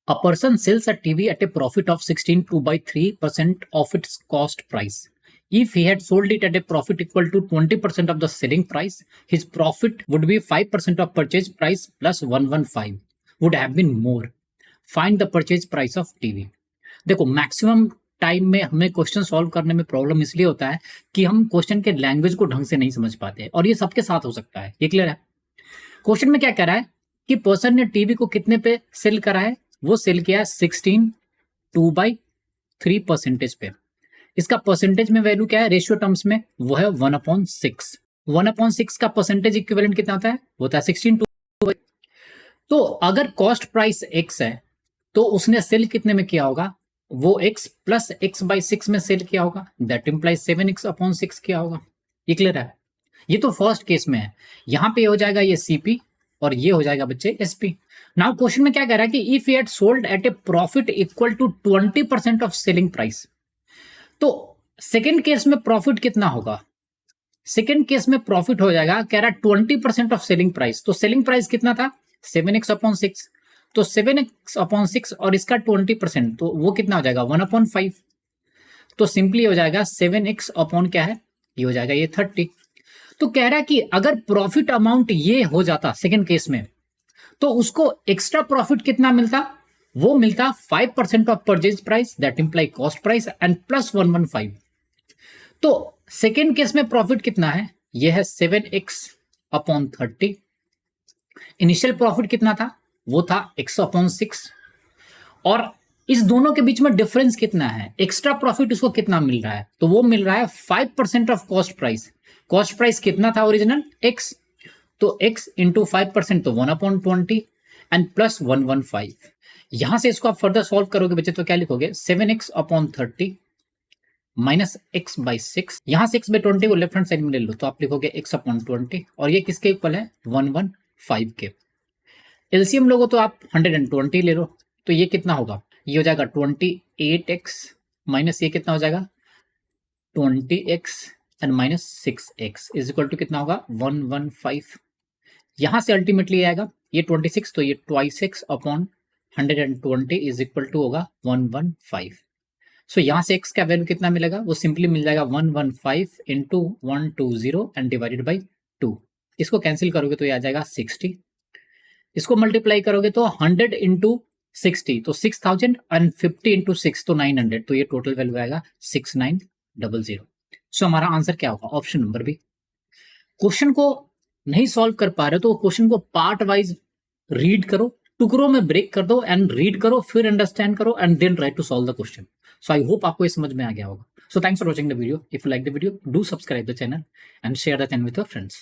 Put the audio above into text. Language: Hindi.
A person sells a TV at a profit of 16 to buy 3% of its cost price. If he had sold it at a profit equal to 20% of the selling price, his profit would be 5% of purchase price plus 115 would have been more. Find the purchase price of TV. देखो मैक्सिमम टाइम में हमें क्वेश्चन सॉल्व करने में प्रॉब्लम इसलिए होता है कि हम क्वेश्चन के लैंग्वेज को ढंग से नहीं समझ पाते और ये सबके साथ हो सकता है। ये क्लियर है? क्वेश्चन में क्या कह रहा है कि पर्सन ने टीवी को कितने पे सेल करा है? वो सेल किया है 16 2/3% पे। इसका परसेंटेज में वैल्यू क्या है? रेशियो टर्म्स में वो है 1/6। 1/6 का परसेंटेज इक्विवेलेंट कितना होता है? वो होता है 16 तो अगर कॉस्ट प्राइस x है तो उसने सेल कितने में किया होगा? वो x प्लस x/6 में सेल किया होगा। दैट इंप्लाइज 7x/6 किया होगा। ये क्लियर है? ये तो फर्स्ट केस में है। यहां पे हो जाएगा ये CP और ये हो जाएगा बच्चे SP। नाउ क्वेश्चन में क्या कह रहा है कि if he had sold at a profit equal to 20% of selling price, तो सेकेंड केस में प्रॉफिट कितना होगा? सेकेंड केस में प्रॉफिट हो जाएगा, कह रहा है 20% ऑफ सेलिंग प्राइस। तो सेलिंग प्राइस कितना था? 7x/6। तो 7x/6 और इसका 20%, तो वो कितना हो जाएगा? 1/5। तो सिंपली हो जाएगा 7x अपॉन क्या है? ये हो जाएगा ये 30। तो कह रहा है कि अगर प्रॉफिट अमाउंट ये हो जाता सेकेंड केस में, तो उसको एक्स्ट्रा प्रॉफिट कितना मिलता? वो मिलता 5% of purchase price, that imply cost price and plus 115। तो सेकेंड केस में प्रॉफिट कितना है? ये है 7x/30। इनिशियल प्रॉफिट कितना था? वो था x/6। और इस दोनों के बीच में डिफरेंस कितना है? एक्स्ट्रा प्रॉफिट उसको कितना मिल रहा है? तो वो मिल रहा है 5% of cost price. Cost price कितना था ओरिजिनल? x। तो x इंटू 5% तो 1/20 एंड प्लस 115। यहां से इसको आप फर्दर सॉल्व करोगे बच्चे तो क्या लिखोगे? 7x/30 minus x/6। यहां से x/20 को लेफ्ट हैंड साइड में ले लो तो आप लिखोगे x/20 और ये किसके इक्वल है? 115 के। एलसीएम लोगो तो आप 120 ले लो तो ये कितना होगा? ये हो जाएगा 28x माइनस ये कितना हो जाएगा? 20x and minus 6x is equal to कितना होगा? 115। यहां से अल्टीमेटली आएगा ये 26 तो ये twice x upon 120 is equal to होगा 115। सो यहां से x का वैल्यू कितना मिलेगा? वो सिंपली मिल जाएगा 115 इंटू 120 एंड डिवाइडेड बाई 2। इसको कैंसिल करोगे तो ये आ जाएगा 60। इसको मल्टीप्लाई करोगे तो 100 इंटू 60 तो 6000 एंड 50 इंटू 6 तो 900। तो ये टोटल वैल्यू आएगा 6900। सो हमारा आंसर क्या होगा? Option number B. क्वेश्चन को नहीं सॉल्व कर पा रहे तो क्वेश्चन को पार्ट वाइज रीड करो, टुकड़ों में ब्रेक कर दो एंड रीड करो, फिर अंडरस्टैंड करो and then try to solve the question. So I hope आपको ये समझ में आ गया होगा। So thanks for watching the video. If you like the video do subscribe the channel and share the channel with your friends.